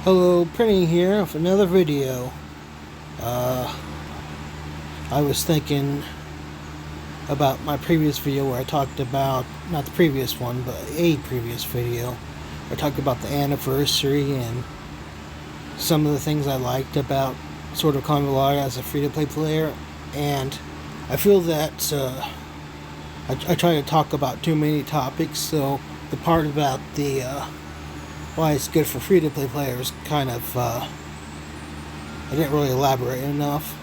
Hello, Printing here with another video. Uh, I was thinking about my previous video where I talked about, not the previous one, but a previous video. I talked about the anniversary and some of the things I liked about Sword of Convolata as a free-to-play player, and I feel that I try to talk about too many topics, so the part about the why it's good for free-to-play players kind of I didn't really elaborate enough.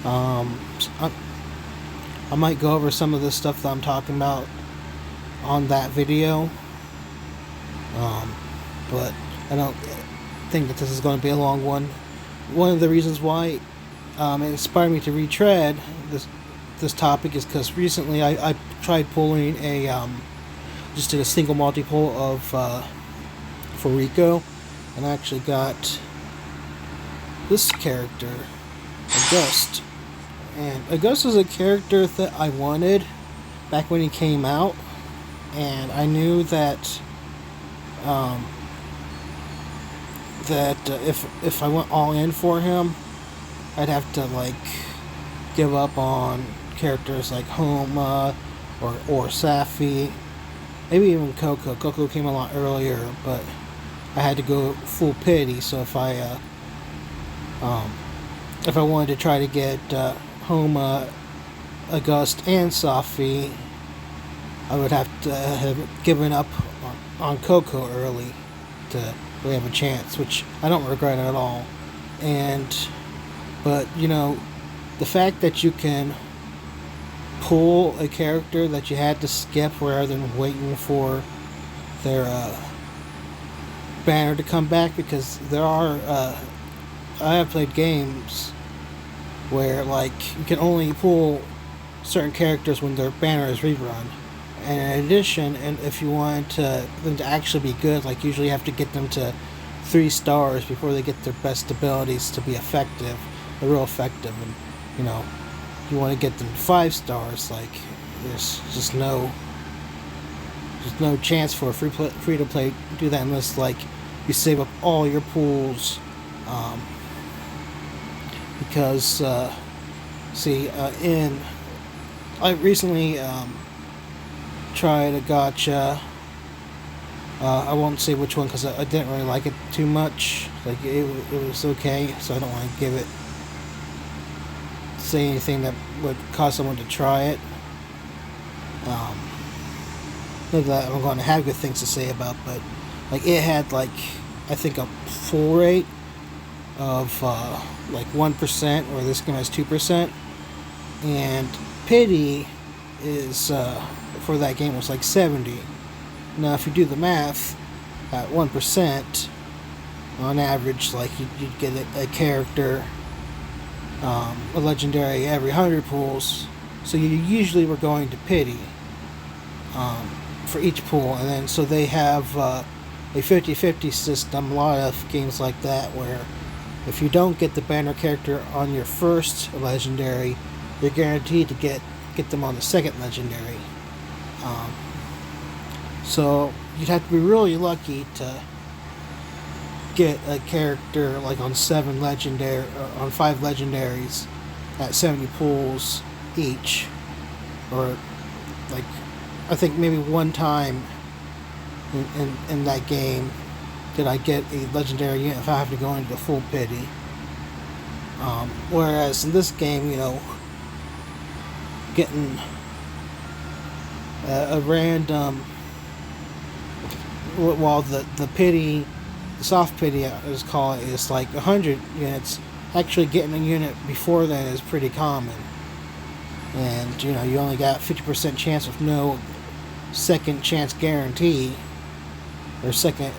So I might go over some of the stuff that I'm talking about on that video, but I don't think that this is going to be a long one. One of the reasons why it inspired me to retread this topic is because recently I tried pulling just did a single multi-pull of for Rico, and I actually got this character, August. And August is a character that I wanted back when he came out, and I knew that if I went all in for him, I'd have to give up on characters like Homa or Safi, maybe even Coco. Coco came a lot earlier, but I had to go full pity. So if I wanted to try to get Homa, August, and Safi, I would have to have given up on Coco early to really have a chance, which I don't regret at all. But the fact that you can pull a character that you had to skip rather than waiting for their banner to come back, because there are I have played games where you can only pull certain characters when their banner is rerun. And in addition, and if you want them to actually be good, usually you have to get them to 3 stars before they get their best abilities to be effective, they're real effective. And you want to get them 5 stars, there's just no chance for a free to play to do that unless you save up all your pools, because I recently tried a gotcha. I won't say which one because I didn't really like it too much. It was okay, so I don't want to say anything that would cause someone to try it. Not that I'm going to have good things to say about, but it had I think a full rate of 1%, where this game has 2%, and pity is for that game was 70. Now if you do the math, at 1% on average, you'd get a character, a legendary every 100 pulls, so you usually were going to pity for each pool. And then so they have a 50-50 system, a lot of games like that, where if you don't get the banner character on your first legendary, you're guaranteed to get them on the second legendary. So you'd have to be really lucky to get a character on 7 legendary, on 5 legendaries at 70 pulls each, or I think maybe one time in that game did I get a legendary unit if I have to go into the full pity. Whereas in this game, getting a random, while the pity, the soft pity as call it, is 100 units, actually getting a unit before then is pretty common. And you only got 50% chance with no second chance guarantee, or second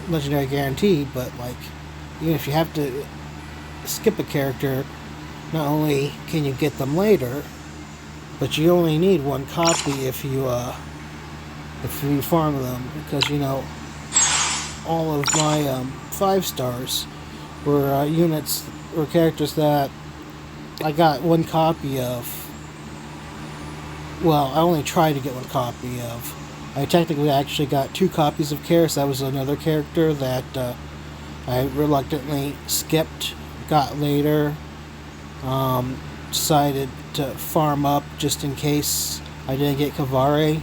legendary guarantee. But even if you have to skip a character, not only can you get them later, but you only need 1 copy if you farm them, because all of my 5 stars were units or characters that I got 1 copy of. Well, I only tried to get 1 copy of. I technically actually got 2 copies of Karis. That was another character that I reluctantly skipped, got later, decided to farm up just in case I didn't get Kavare,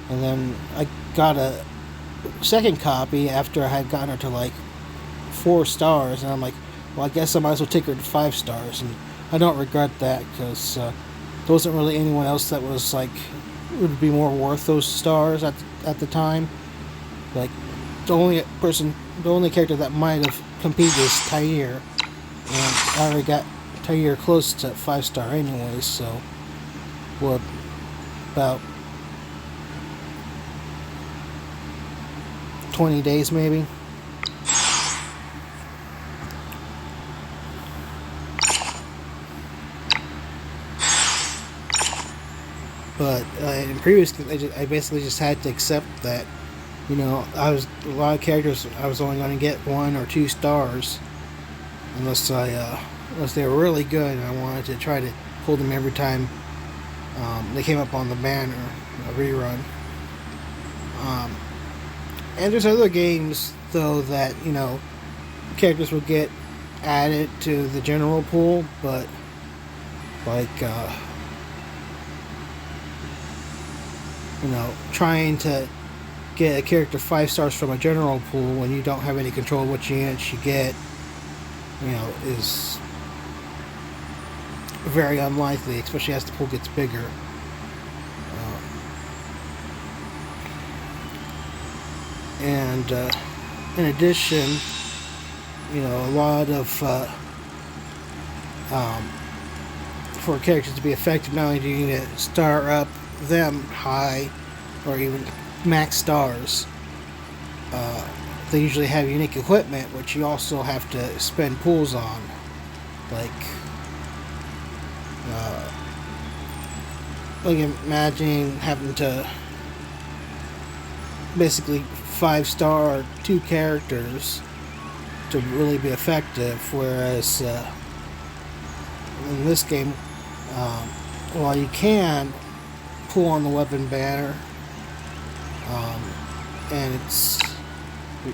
and then I got a second copy after I had gotten her to like 4 stars, and I'm like, well, I guess I might as well take her to 5 stars, and I don't regret that because there wasn't really anyone else that was like would be more worth those stars at the time. Like the only character that might have competed is Tyre, and I already got Tyre close to 5 star anyways. So, what about 20 days maybe? But in previous, I basically just had to accept that, you know, a lot of characters I was only going to get 1 or 2 stars, unless they were really good, and I wanted to try to pull them every time they came up on the banner, a rerun. And there's other games though that, you know, characters will get added to the general pool, but like you know, trying to get a character 5 stars from a general pool when you don't have any control of what units you get, you know, is very unlikely, especially as the pool gets bigger. And in addition, you know, a lot of for characters to be effective, not only do you need to star up them high or even max stars, they usually have unique equipment which you also have to spend pools on, like imagining having to basically 5-star 2 characters to really be effective, whereas in this game, while you can pull on the weapon banner, and it's you,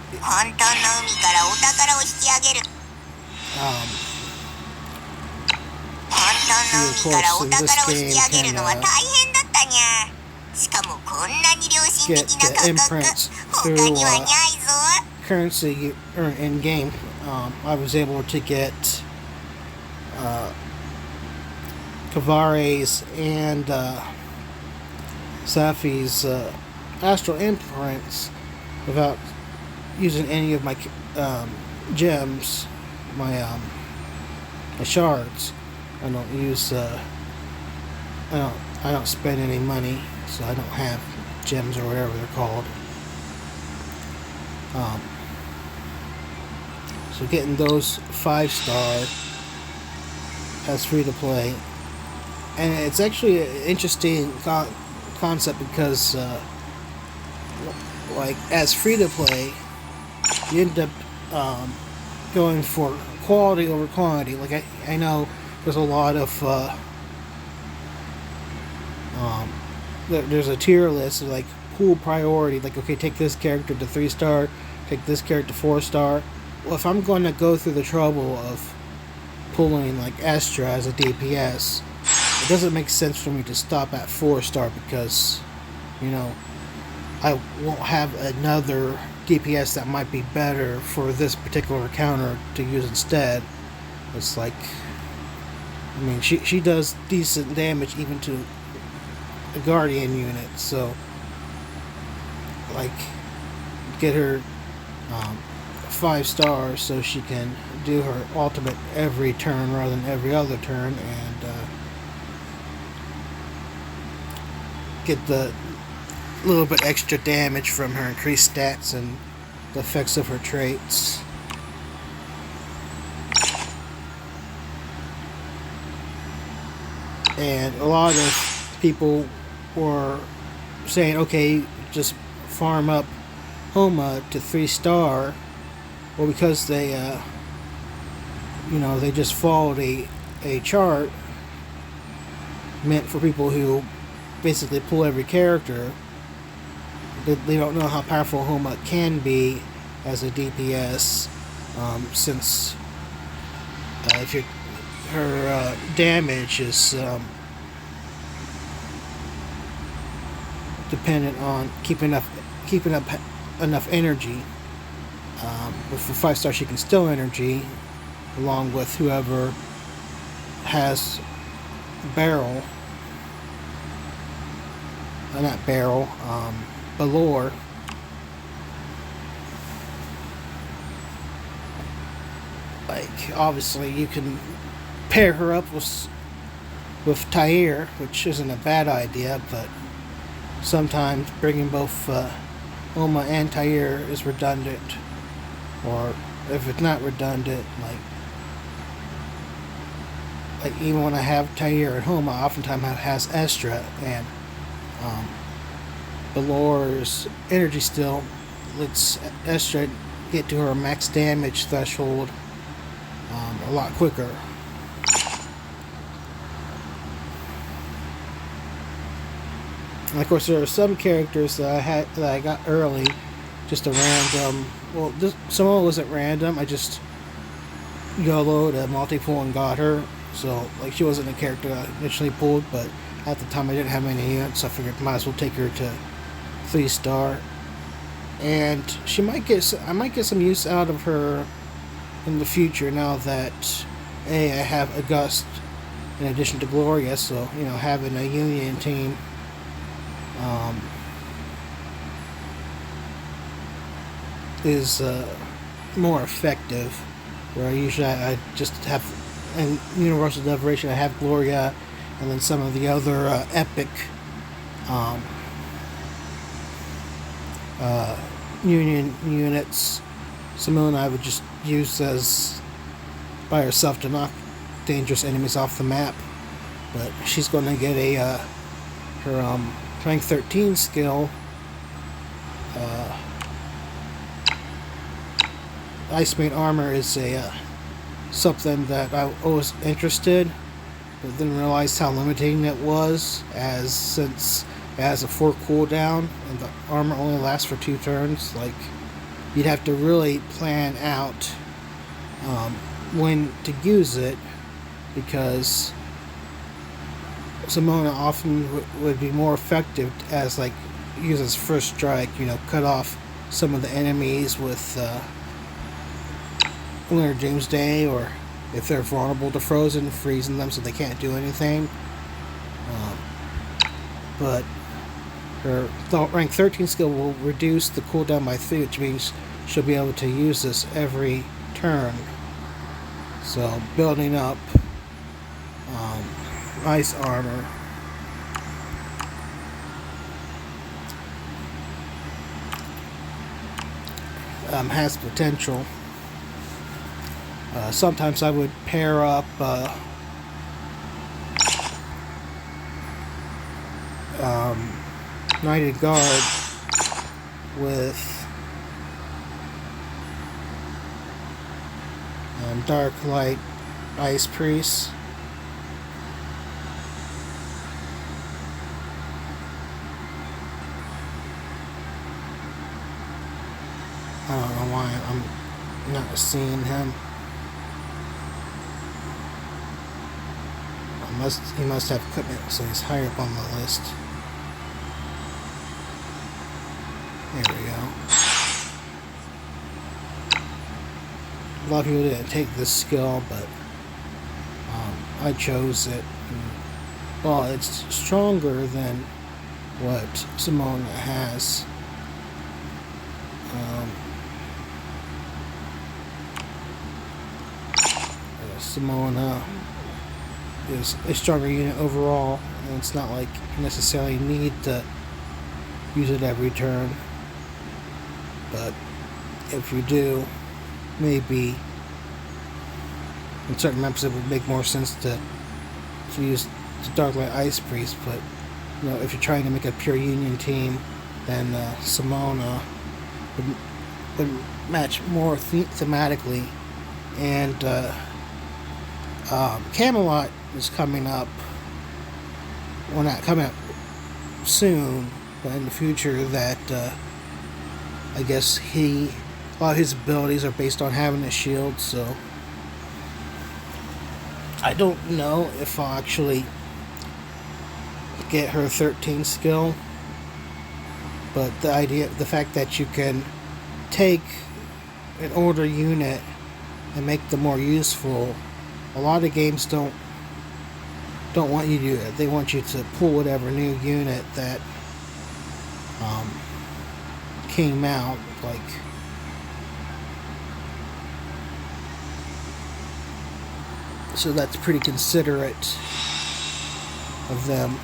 of course, in this game can get the imprints through currency you earn in game. I was able to get Kavare's and Safi's astral imprints without using any of my gems, my shards. I don't use I don't spend any money, so I don't have gems or whatever they're called. So getting those 5-star as free to play, and it's actually an interesting concept because, like, as free to play, you end up going for quality over quantity. Like I know there's a lot of there's a tier list of like pool priority, like, okay, take this character to 3-star, take this character to 4-star. Well, if I'm going to go through the trouble of pulling like Estra as a DPS, it doesn't make sense for me to stop at 4-star because, you know, I won't have another DPS that might be better for this particular counter to use instead. It's like, I mean, she does decent damage even to a Guardian unit, so like get her 5 stars so she can do her ultimate every turn rather than every other turn, and get the little bit extra damage from her increased stats and the effects of her traits. And a lot of people were saying, okay, just farm up Homa to 3-star. Well, because they you know, they just followed a chart meant for people who basically pull every character. They don't know how powerful Homa can be as a DPS, since if her damage is dependent on keeping up enough energy. But for 5-star, she can still energy, along with whoever has barrel. Not barrel. Balor. Like, obviously, you can pair her up with Tyre, which isn't a bad idea, but sometimes bringing both Oma and Tyre is redundant. Or if it's not redundant, like even when I have Tyre at home, I oftentimes has Estra, and Balor's energy still lets Estra get to her max damage threshold a lot quicker. And of course, there are some characters that I got early, just a random. Well, some of it wasn't random. I just YOLO'd a multi-pull and got her. So, like, she wasn't a character I initially pulled, but at the time I didn't have any units, so I figured I might as well take her to 3-star. And I might get some use out of her in the future now that I have August in addition to Gloria, so having a union team is more effective. Where usually I just have in Universal Decoration I have Gloria, and then some of the other epic union units. Simone I would just use as by herself to knock dangerous enemies off the map, but she's going to get her rank 13 skill. Ice Mate armor is something that I was interested, but didn't realize how limiting it was, since it has a 4 cooldown and the armor only lasts for 2 turns. Like, you'd have to really plan out when to use it, because Simona often would be more effective as use as first strike, cut off some of the enemies with Lunar Doomsday, or if they're vulnerable to frozen, freezing them so they can't do anything. But her rank 13 skill will reduce the cooldown by 3, which means she'll be able to use this every turn. So building up ice armor has potential. Sometimes I would pair up Knighted Guard with Dark Light Ice Priest. I don't know why I'm not seeing him. He must have equipment, so he's higher up on the list. There we go. A lot of people didn't take this skill, but I chose it. Well, it's stronger than what Simona has. Simona is a stronger unit overall, and it's not like you necessarily need to use it every turn, but if you do, maybe in certain maps it would make more sense to use the Darklight Ice Priest. But if you're trying to make a pure union team, then Simona would match more thematically. And Camelot is coming up. Well, not coming up soon, but in the future, that I guess he a lot of his abilities are based on having a shield, so I don't know if I'll actually get her 13 skill, but the fact that you can take an older unit and make them more useful, a lot of games don't want you to do that. They want you to pull whatever new unit that came out, like so that's pretty considerate of them.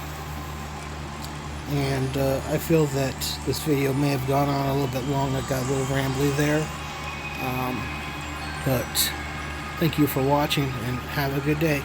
And I feel that this video may have gone on a little bit long. I got a little rambly there. But thank you for watching and have a good day.